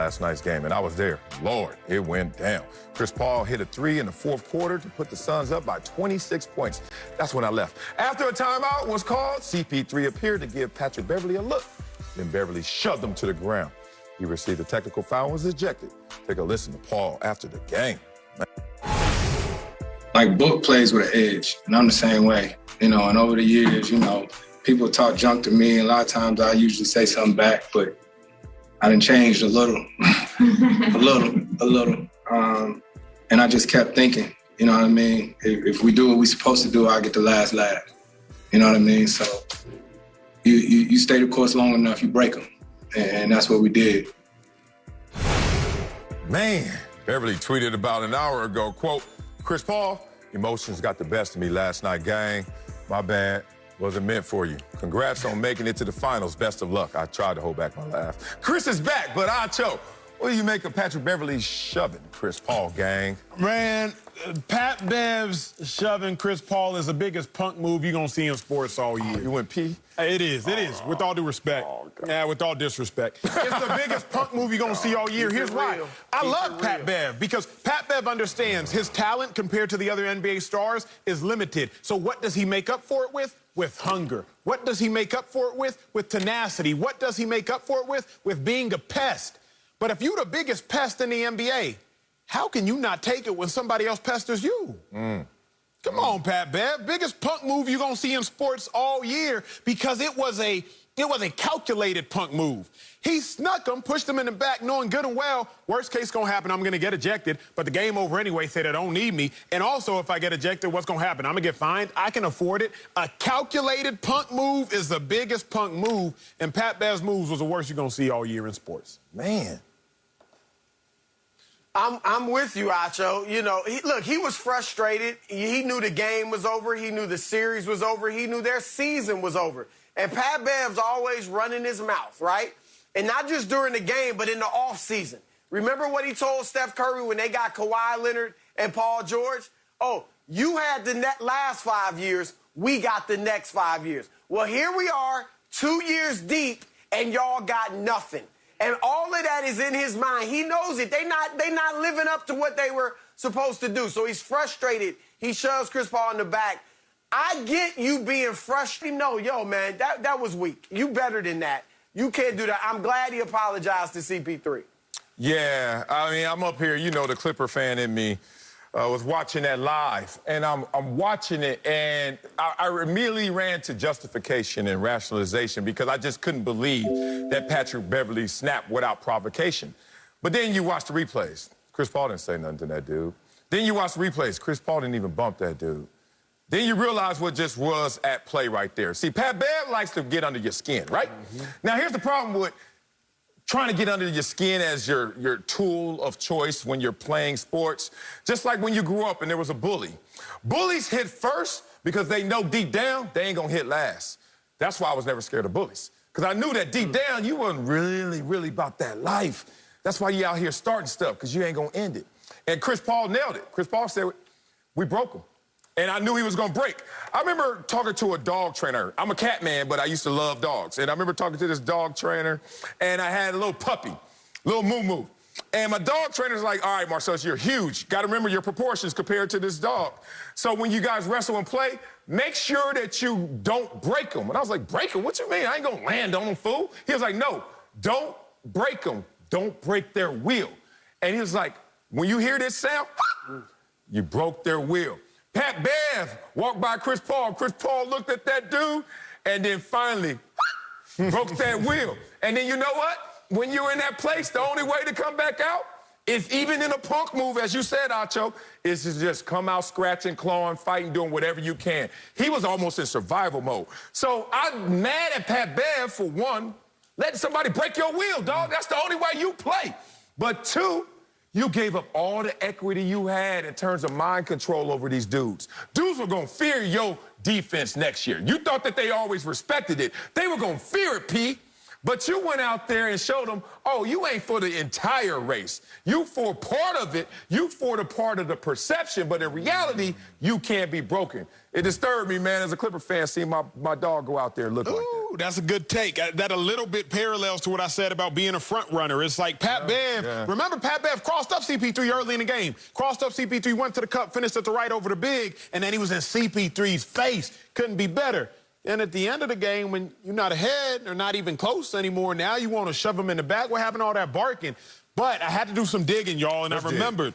last night's game, and I was there. Lord, it went down. Chris Paul hit a three in the fourth quarter to put the Suns up by 26 points. That's when I left. After a timeout was called, CP3 appeared to give Patrick Beverley a look. Then Beverley shoved him to the ground. He received a technical foul and was ejected. Take a listen to Paul after the game. Like, Book plays with an edge, and I'm the same way. You know, and over the years, you know, people talk junk to me, and a lot of times I usually say something back, but I done changed a little, a little. And I just kept thinking, you know what I mean? If we do what we're supposed to do, I'll get the last laugh. You know what I mean? So you stay the course long enough, you break them. And that's what we did. Man, Beverley tweeted about an hour ago, quote, Chris Paul, emotions got the best of me last night, gang. My bad. Wasn't meant for you. Congrats on making it to the finals. Best of luck. I tried to hold back my laugh. Chris is back, but I choke. What do you make of Patrick Beverley shoving Chris Paul, gang? Man, Pat Bev's shoving Chris Paul is the biggest punk move you're going to see in sports all year. You went pee? It is, with all due respect. Yeah, with all disrespect. It's the biggest punk move you're going to see all year. Here's why. I love Pat Bev because Pat Bev understands his talent compared to the other NBA stars is limited. So what does he make up for it with? With hunger. What does he make up for it with? With tenacity. What does he make up for it with? With being a pest. But if you're the biggest pest in the NBA, how can you not take it when somebody else pesters you? Come on, Pat Bev. Biggest punk move you're going to see in sports all year because it was a calculated punk move. He snuck him, pushed him in the back, knowing good and well, worst case going to happen, I'm going to get ejected, but the game over anyway, said they don't need me. And also, if I get ejected, what's going to happen? I'm going to get fined. I can afford it. A calculated punk move is the biggest punk move, and Pat Bev's moves was the worst you're going to see all year in sports. Man. I'm with you, Acho. You know, he was frustrated. He knew the game was over. He knew the series was over. He knew their season was over. And Pat Bev's always running his mouth, right? And not just during the game, but in the offseason. Remember what he told Steph Curry when they got Kawhi Leonard and Paul George? Oh, you had the last 5 years. We got the next 5 years. Well, here we are, 2 years deep, and y'all got nothing. And all of that is in his mind. He knows it. They not living up to what they were supposed to do. So he's frustrated. He shoves Chris Paul in the back. I get you being frustrated. No, yo, man, that was weak. You better than that. You can't do that. I'm glad he apologized to CP3. Yeah, I mean, I'm up here, you know, the Clipper fan in me was watching that live. And I'm watching it, and I immediately ran to justification and rationalization because I just couldn't believe that Patrick Beverley snapped without provocation. But then you watch the replays. Chris Paul didn't say nothing to that dude. Then you watch the replays. Chris Paul didn't even bump that dude. Then you realize what just was at play right there. See, Pat Bev likes to get under your skin, right? Now, here's the problem with trying to get under your skin as your tool of choice when you're playing sports. Just like when you grew up and there was a bully. Bullies hit first because they know deep down they ain't gonna hit last. That's why I was never scared of bullies. Because I knew that deep down you wasn't really about that life. That's why you out here starting stuff, because you ain't gonna end it. And Chris Paul nailed it. Chris Paul said, we broke him. And I knew he was gonna break. I remember talking to a dog trainer. I'm a cat man, but I used to love dogs. And I remember talking to this dog trainer, and I had a little puppy, little moo-moo. And my dog trainer's like, all right, Marcellus, you're huge. Gotta remember your proportions compared to this dog. So when you guys wrestle and play, make sure that you don't break them. And I was like, break them? What you mean? I ain't gonna land on them, fool. He was like, no, don't break them. Don't break their wheel. And he was like, when you hear this sound, you broke their wheel. Pat Bev walked by Chris Paul. Chris Paul looked at that dude and then finally broke that wheel. And then you know what? When you're in that place, the only way to come back out is, even in a punk move, as you said, Acho, is to just come out scratching, clawing, fighting, doing whatever you can. He was almost in survival mode. So I'm mad at Pat Bev for, one, letting somebody break your wheel, dog. That's the only way you play. But two, you gave up all the equity you had in terms of mind control over these dudes. Dudes were gonna fear your defense next year. You thought that they always respected it. They were gonna fear it, P. But you went out there and showed them, oh, you ain't for the entire race. You for part of it. You for the part of the perception. But in reality, you can't be broken. It disturbed me, man, as a Clipper fan, seeing my dog go out there and look like that. Ooh, that's a good take. That a little bit parallels to what I said about being a front runner. It's like Pat Bev. Remember, Pat Bev crossed up CP3 early in the game. Crossed up CP3, went to the cup, finished at the right over the big, and then he was in CP3's face. Couldn't be better. And at the end of the game, when you're not ahead or not even close anymore, now you want to shove him in the back. What happened to all that barking? But I had to do some digging, y'all, and I remembered.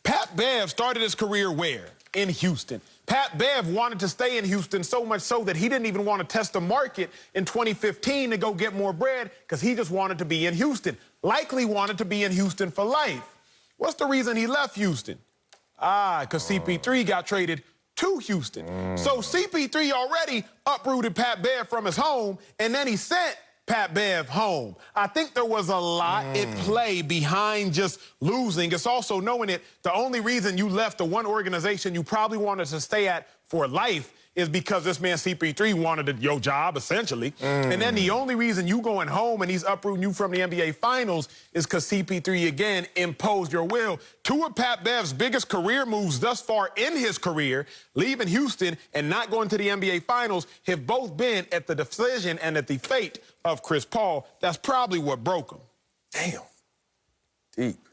Pat Bev started his career where? In Houston. Pat Bev wanted to stay in Houston so much so that he didn't even want to test the market in 2015 to go get more bread because he just wanted to be in Houston. Likely wanted to be in Houston for life. What's the reason he left Houston? Because CP3 got traded to Houston. So CP3 already uprooted Pat Bev from his home, and then he sent Pat Bev home. I think there was a lot at play behind just losing. It's also knowing that the only reason you left the one organization you probably wanted to stay at for life is because this man CP3 wanted your job, essentially. And then the only reason you going home and he's uprooting you from the NBA Finals is because CP3, again, imposed your will. Two of Pat Bev's biggest career moves thus far in his career, leaving Houston and not going to the NBA Finals, have both been at the decision and at the fate of Chris Paul. That's probably what broke him. Damn. Deep.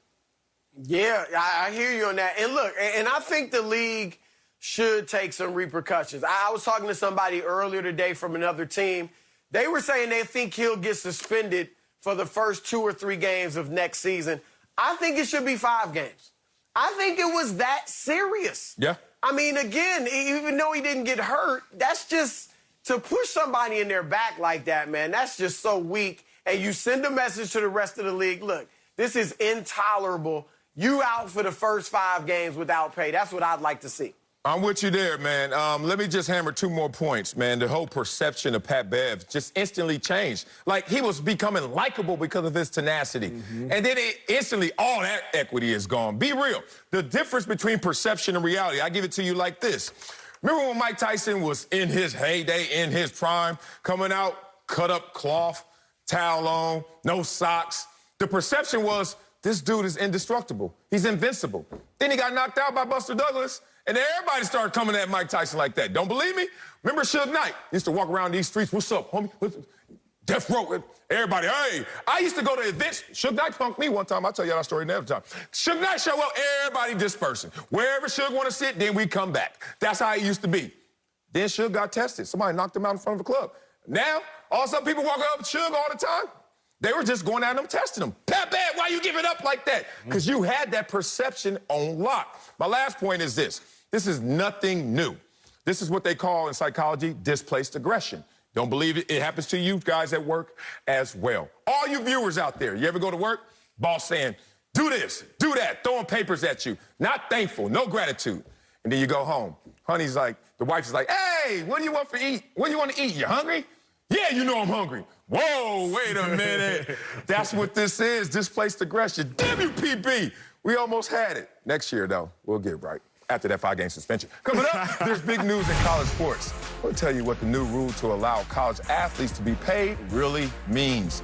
Yeah, I hear you on that. And look, and I think the league should take some repercussions. I was talking to somebody earlier today from another team. They were saying they think he'll get suspended for the first 2 or 3 games of next season. I think it should be 5 games. I think it was that serious. Yeah. I mean, again, even though he didn't get hurt, that's just to push somebody in their back like that, man, that's just so weak. And you send a message to the rest of the league, look, this is intolerable. You out for the first 5 games without pay. That's what I'd like to see. I'm with you there, man. Let me just hammer 2 more points, man. The whole perception of Pat Bev just instantly changed. Like, he was becoming likable because of his tenacity. And then instantly, all that equity is gone. Be real. The difference between perception and reality, I give it to you like this. Remember when Mike Tyson was in his heyday, in his prime, coming out, cut up cloth, towel on, no socks? The perception was, this dude is indestructible. He's invincible. Then he got knocked out by Buster Douglas. And everybody started coming at Mike Tyson like that. Don't believe me? Remember Suge Knight? He used to walk around these streets. What's up, homie? Death Row. Everybody, hey. I used to go to events. Suge Knight punked me one time. I'll tell you that story another time. Suge Knight show up, everybody dispersing. Wherever Suge want to sit, then we come back. That's how it used to be. Then Suge got tested. Somebody knocked him out in front of a club. Now, all of a sudden, people walking up with Suge all the time. They were just going at him, testing him. Pat Bev, why you give it up like that? Because you had that perception on lock. My last point is this. This is nothing new. This is what they call in psychology displaced aggression. Don't believe it? It happens to you guys at work as well. All you viewers out there, you ever go to work? Boss saying, do this, do that, throwing papers at you. Not thankful, no gratitude. And then you go home. Honey's like, the wife's like, hey, what do you want to eat? What do you want to eat? You hungry? Yeah, you know I'm hungry. Whoa, wait a minute. That's what this is, displaced aggression. WPB, we almost had it. Next year, though, we'll get it right. After that 5-game suspension. Coming up, there's big news in college sports. We'll tell you what the new rule to allow college athletes to be paid really means.